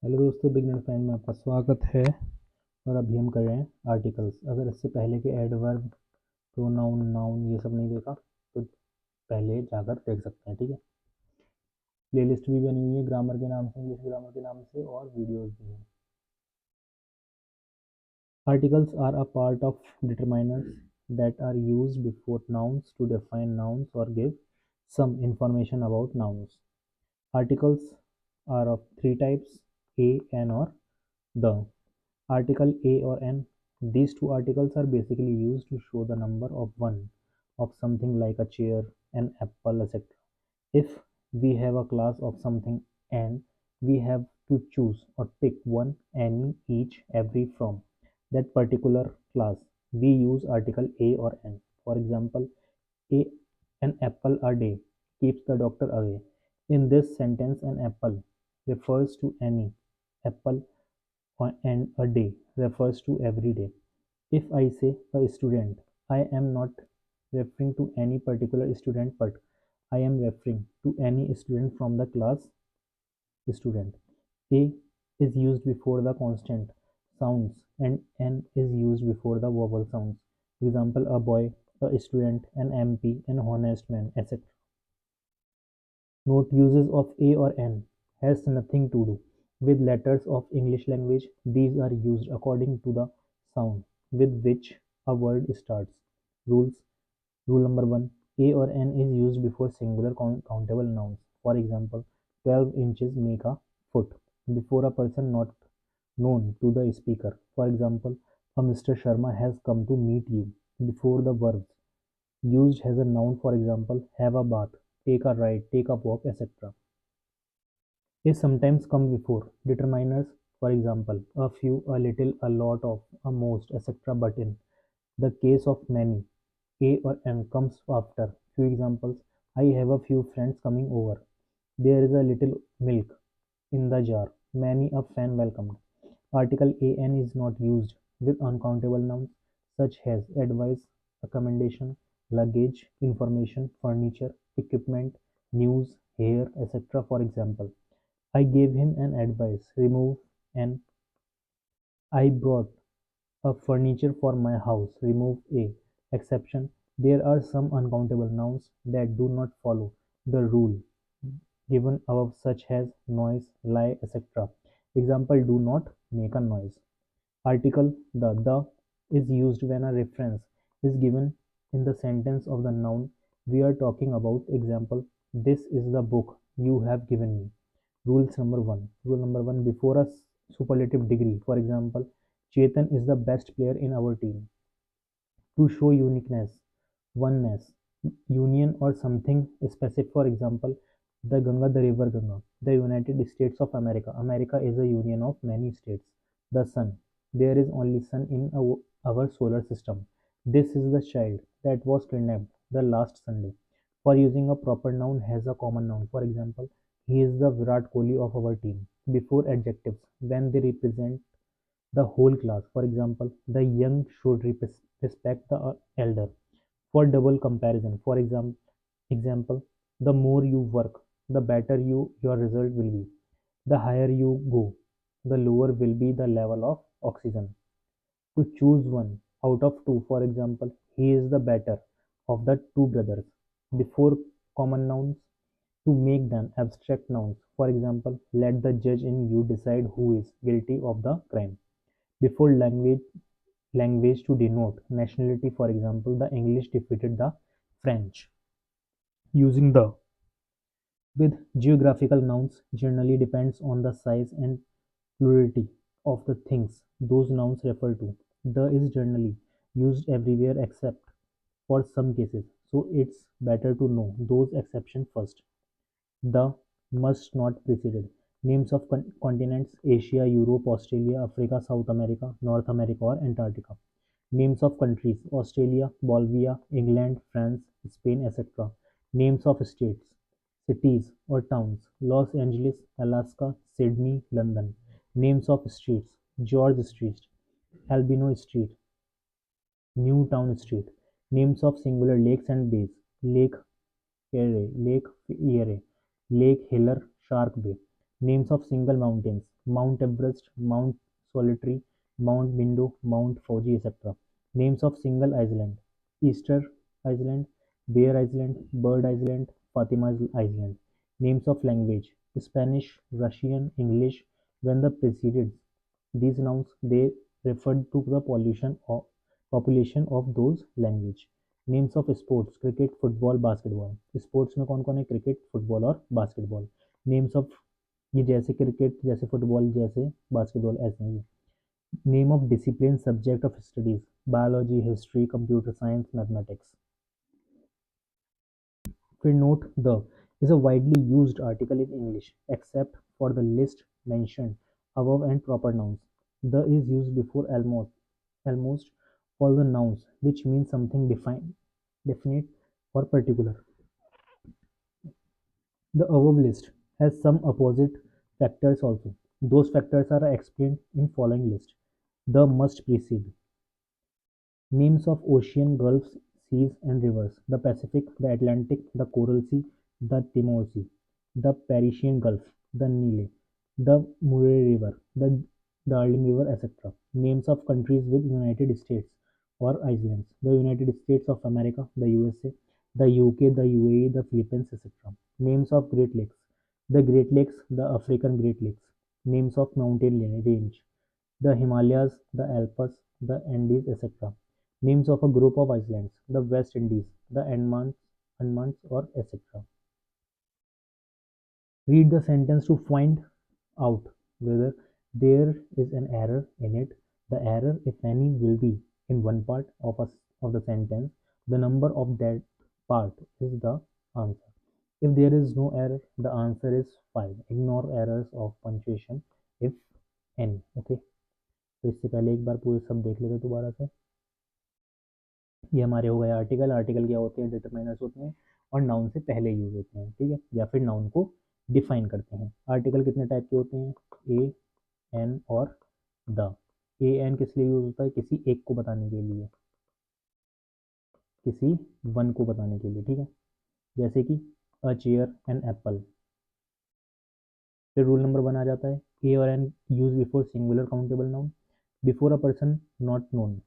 Hello दोस्तों, beginner fan में आपका स्वागत है। और अभी हम कर रहे हैं आर्टिकल्स। अगर इससे पहले के एडवर्ब, प्रोनाउन, नाउन ये सब नहीं देखा तो पहले जाकर देख सकते हैं, ठीक है। प्लेलिस्ट भी बनी हुई है ग्रामर के नाम से, इंग्लिश ग्रामर के नाम से, और वीडियोस भी हैं। Articles are a part of determiners that are used before nouns to define nouns or give some information about nouns. Articles are of three types: a, an, or the. Article A or N. These two articles are basically used to show the number of one of something like a chair, an apple, etc. If we have a class of something N, we have to choose or pick one, any, each, every from that particular class. We use article A or N. For example, a, an apple a day keeps the doctor away. In this sentence, an apple refers to any apple and a day refers to every day. If I say a student, I am not referring to any particular student, but I am referring to any student from the class student. A is used before the consonant sounds and N is used before the vowel sounds. Example: a boy, a student, an MP, an honest man, etc. Note: uses of A or N has nothing to do with letters of English language. These are used according to the sound with which a word starts. Rules: Rule number 1: A or N is used before singular countable nouns. For example, 12 inches make a foot. Before a person not known to the speaker. For example, a Mr. Sharma has come to meet you. Before the verbs used as a noun, for example, have a bath, take a ride, take a walk, etc. Is sometimes come before determiners, for example, a few, a little, a lot of, a most, etc. But in the case of many, A or N comes after. Few examples: I have a few friends coming over. There is a little milk in the jar. Many a fan welcomed. Article an is not used with uncountable nouns such as advice, accommodation, luggage, information, furniture, equipment, news, hair, etc. For example, I gave him an advice: remove an. I brought a furniture for my house. Remove a. Exception: there are some uncountable nouns that do not follow the rule given above, such as noise, lie, etc. Example: do not make a noise. Article the is used when a reference is given in the sentence of the noun we are talking about. Example: this is the book you have given me. Rule number one: before a superlative degree. For example, Chetan is the best player in our team. To show uniqueness, oneness, union, or something specific. For example, the river Ganga. The United States of America. America is a union of many states. The sun. There is only sun in our solar system. This is the child that was kidnapped the last Sunday. For using a proper noun has a common noun. For example, he is the Virat Kohli of our team. Before adjectives when they represent the whole class. For example, the young should respect the elder. For double comparison, for example, the more you work, the better your result will be. The higher you go, the lower will be the level of oxygen. To choose one out of two, for example, he is the better of the two brothers. Before common nouns, to make them abstract nouns. For example, let the judge in you decide who is guilty of the crime. Before language to denote nationality. For example, the English defeated the French. Using the with geographical nouns generally depends on the size and plurality of the things those nouns refer to. The is generally used everywhere except for some cases, so it's better to know those exceptions first. The must not precede names of continents: Asia, Europe, Australia, Africa, South America, North America, or Antarctica. Names of countries: Australia, Bolivia, England, France, Spain, etc. Names of states: cities or towns: Los Angeles, Alaska, Sydney, London. Names of streets: George Street, Albino Street, Newtown Street. Names of singular lakes and bays: Lake Erie, Lake Erie, Lake Hiller, Shark Bay. Names of single mountains: Mount Everest, Mount Solitary, Mount Bindo, Mount Fuji, etc. Names of single island: Easter Island, Bear Island, Bird Island, Fatima Island. Names of language: Spanish, Russian, English. When the preceded these nouns, they referred to the population of those language. Names of sports: cricket, football, basketball. Sports में कौन कौन है? Cricket, football और basketball. Names of, ये जैसे cricket, जैसे football, जैसे basketball, ऐसे ही. Name of discipline, subject of studies: biology, history, computer science, mathematics. फिर note the is a widely used article in English except for the list mentioned above and proper nouns. The is used before almost all the nouns which mean something defined, definite or particular. The above list has some opposite factors also. Those factors are explained in following list. The must precede. Names of ocean, gulfs, seas and rivers: the Pacific, the Atlantic, the Coral Sea, the Timor Sea, the Parisian Gulf, the Nile, the Murray River, the Darling River, etc. Names of countries with United States or islands: the United States of America, the USA, the UK, the UAE, the Philippines, etc. Names of Great Lakes: the Great Lakes, the African Great Lakes. Names of mountain range: the Himalayas, the Alps, the Andes, etc. Names of a group of islands: the West Indies, the Andamans or etc. Read the sentence to find out whether there is an error in it. The error, if any, will be in one part of the sentence. The number of that part is the answer. If there is no error, the answer is 5. Ignore errors of punctuation if any. Okay. तो इससे पहले एक बार पूरे सब देख लेते दोबारा से. ये हमारे हो गए आर्टिकल. आर्टिकल क्या होते हैं? डिटरमाइनर्स होते हैं और नाउन से पहले यूज होते हैं, ठीक है, या फिर नाउन को डिफाइन करते हैं. आर्टिकल कितने टाइप के होते हैं? ए, एन और द. ए एन किस लिए यूज होता है? किसी एक को बताने के लिए, किसी वन को बताने के लिए, ठीक है. जैसे कि अ चेयर एंड एप्पल. फिर रूल नंबर 1 आ जाता है. ए और an use before singular countable noun, before a person not known,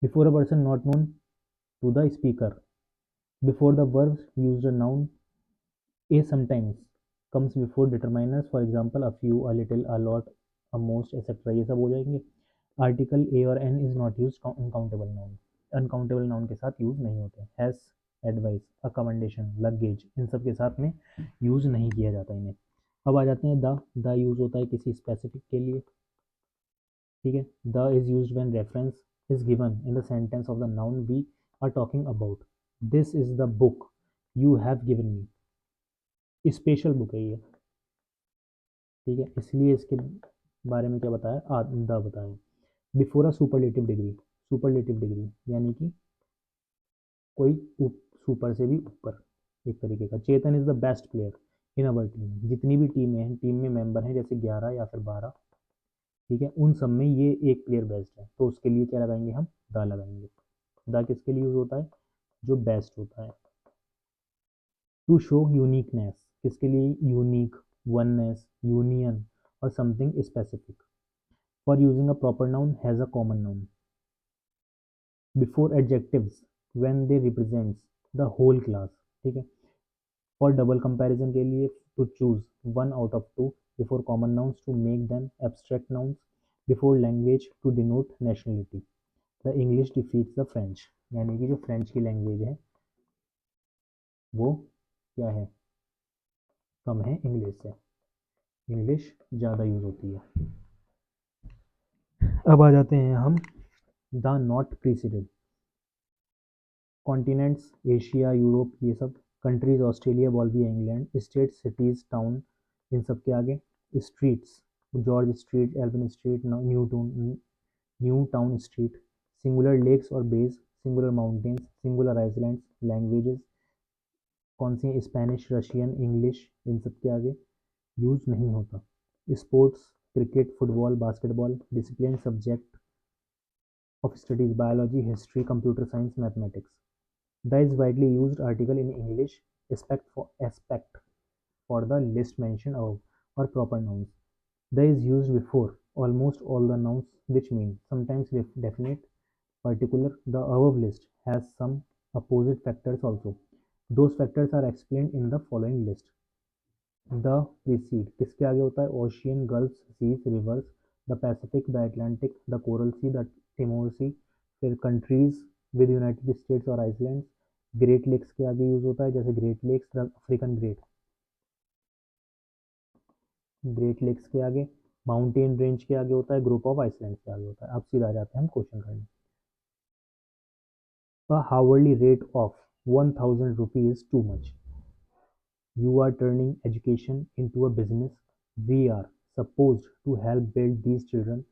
before a person not known to the speaker. Before the verbs used a noun. A sometimes comes before determiners, for example a few, a little, a lot, a most, etc. ये सब हो जाएंगे. Article a और an is not use uncountable noun. Uncountable noun के साथ use नहीं होते. As, advice, accommodation, luggage, इन सब के साथ में यूज नहीं किया जाता इन्हें. अब आ जाते हैं द. द यूज होता है किसी स्पेसिफिक के लिए, ठीक है. The is use when reference is given in the sentence of the noun we are talking about. This is the book you have given me. Special book है ये, ठीक है, इसलिए इसके बारे में क्या बताया? द बताया. Before a superlative degree. Superlative degree यानी कि कोई सुपर से भी ऊपर एक तरीके का. Chetan is the best player in our team. जितनी भी टीमें हैं, टीम में मेंबर हैं, जैसे 11 या फिर 12, ठीक है, उन सब में ये एक प्लेयर बेस्ट है, तो उसके लिए क्या लगाएंगे? हम द लगाएंगे. द किसके लिए यूज होता है? जो बेस्ट होता है. To show uniqueness. किसके लिए? यूनिक, वननेस, यूनियन और something specific. For using a proper noun as a common noun. Before adjectives when they represents the whole class, ठीक है. फॉर डबल कंपैरिजन के लिए to choose one out of two. Before common nouns to make them abstract nouns. Before language to denote nationality. The English defeats the French. यानी कि जो French की language है वो क्या है? कम है इंग्लिश से. इंग्लिश ज़्यादा यूज होती है. अब आ जाते हैं हम the not preceded. Continents Asia, Europe, ये सब. Countries Australia, Bolivia, England. States, cities, town, इन सब के आगे. Streets, George street, Alvin street, New Town street. Singular lakes और bays, singular mountains, singular islands. Languages कौन सी? स्पेनिश, रशियन, इंग्लिश, इन सब के आगे यूज नहीं होता. Sports, cricket, football, basketball. Discipline, subject of studies, biology, history, computer science, mathematics. The is widely used article in English. Aspect for aspect for the list mentioned above or proper nouns. The is used before almost all the nouns, which mean sometimes definite, particular. The above list has some opposite factors also. Those factors are explained in the following list. The precede किसके आगे होता है? Ocean, gulf, seas, rivers, the Pacific, the Atlantic, the coral sea, the Timor sea. फिर countries with United States और Iceland. Great lakes के आगे use होता है, जैसे great lakes, the African great. Great lakes के आगे माउंटेन रेंज के आगे होता है, ग्रुप ऑफ आइसलैंड के आगे होता है। अब सीधा जाते हैं हम क्वेश्चन करने। A hourly rate of 1000 rupees is too much. You are turning education into a business. We are supposed to help build these children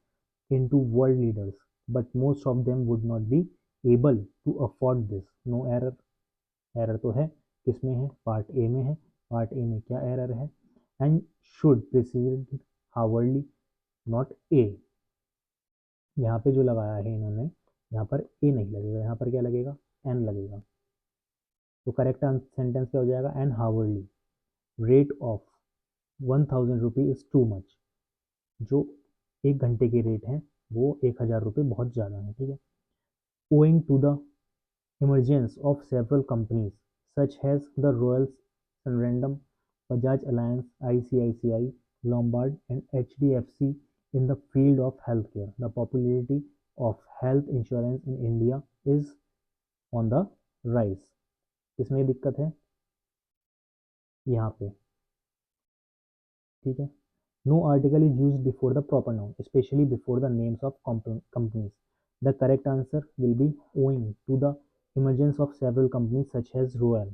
into world leaders, but most of them would not be able to afford this. No error. Error तो है, किसमें है? Part A में है। Part A में क्या error है? And should precede हावर्डली, नॉट ए। यहाँ पे जो लगाया है इन्होंने, यहाँ पर ए नहीं लगेगा, यहाँ पर क्या लगेगा? एन लगेगा। तो करेक्ट सेंटेंस क्या हो जाएगा? एन हावर्डली rate of 1000 rupee is too much. जो एक घंटे के रेट हैं वो 1000 रुपये बहुत ज़्यादा है, ठीक है। Owing to the emergence of several companies such as the Royal Sunrandom, Bajaj Alliance, ICICI, Lombard, and HDFC in the field of healthcare. The popularity of health insurance in India is on the rise. इसमें दिक्कत है यहाँ पे, ठीक है। No article is used before the proper noun, especially before the names of companies. The correct answer will be owing to the emergence of several companies such as Royal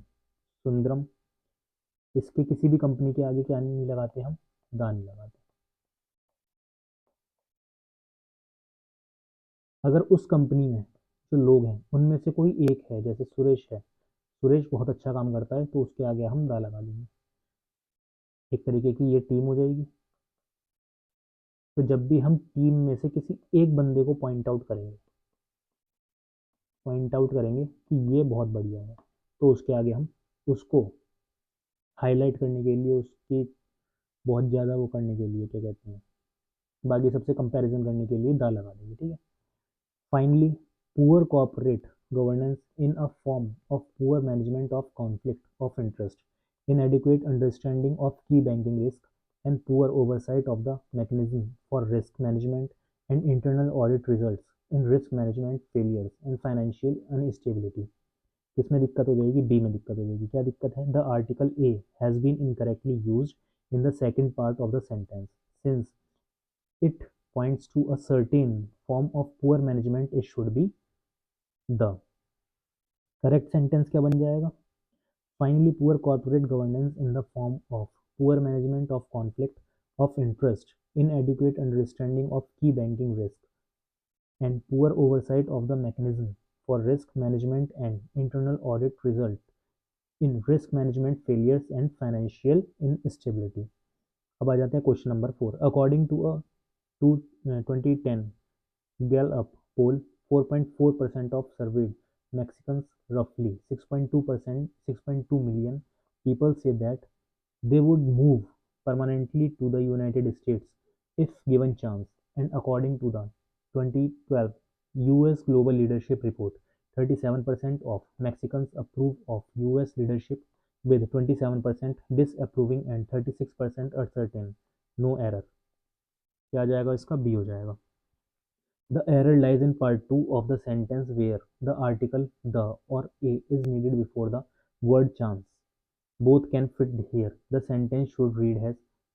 Sundaram। इसके किसी भी कंपनी के आगे क्या नहीं लगाते हम? दा नहीं लगाते। अगर उस कंपनी में जो लोग हैं उनमें से कोई एक है, जैसे सुरेश है, सुरेश बहुत अच्छा काम करता है, तो उसके आगे हम दा लगा देंगे। एक तरीके की ये टीम हो जाएगी। तो जब भी हम टीम में से किसी एक बंदे को पॉइंट आउट करेंगे कि ये बहुत बढ़िया है, तो उसके आगे हम उसको हाईलाइट करने के लिए, उसकी बहुत ज़्यादा वो करने के लिए, क्या कहते हैं, बाकी सबसे कंपैरिजन करने के लिए दा लगा देंगे, ठीक है। Finally, poor corporate governance in a form of poor management of conflict of interest, inadequate understanding of key banking risk, and poor oversight of the mechanism for risk management, and internal audit results in risk management failures and financial instability। किसमें दिक्कत हो जाएगी? B में दिक्कत हो जाएगी। क्या दिक्कत है? The article a has been incorrectly used in the second part of the sentence since it points to a certain form of poor management, it should be the correct sentence। क्या बन जाएगा? Finally, poor corporate governance in the form of poor management of conflict of interest, inadequate understanding of key banking risk, and poor oversight of the mechanism for risk management and internal audit result in risk management failures and financial instability। अब आ जाते हैं question number 4। According to a 2010 Gallup poll, 4.4% of surveyed Mexicans, roughly 6.2 million people, say that they would move permanently to the United States if given chance. And according to the 2012 US Global Leadership Report, 37% of Mexicans approve of US leadership, with 27% disapproving and 36% uncertain। No error। क्या आ जाएगा इसका? B हो जाएगा। The error lies in part 2 of the sentence where the article the or a is needed before the word chance. Both can fit here. The sentence should read as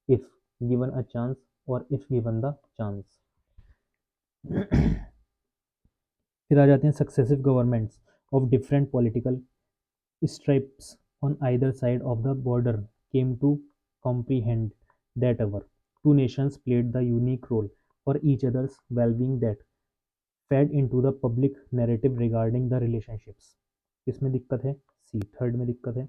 if given a chance or if given the chance। फिर आ जाते हैं successive governments of different political stripes on either side of the border came to comprehend that our two nations played the unique role for each other's well-being that fed into the public narrative regarding the relationships। किसमें दिक्कत है? सी, third में दिक्कत है।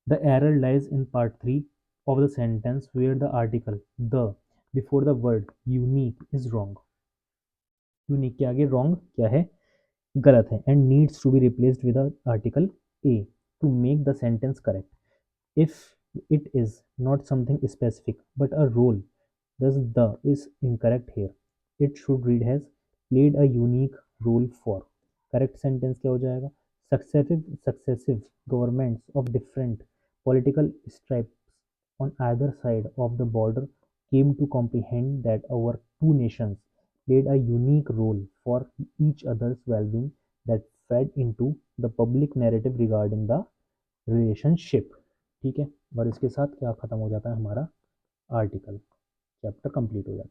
The error lies in part 3 of the sentence where the article the before the word unique is wrong। Unique के आगे wrong क्या है? गलत है, and needs to be replaced with the article a to make the sentence correct। If It is not something specific, but a role. Thus, the is incorrect here. It should read as played a unique role for. Correct sentence क्या हो जाएगा? Successive governments of different political stripes on either side of the border came to comprehend that our two nations played a unique role for each other's well-being that fed into the public narrative regarding the relationship. ठीक है, और इसके साथ क्या खत्म हो जाता है हमारा आर्टिकल, चैप्टर कंप्लीट हो जाता है।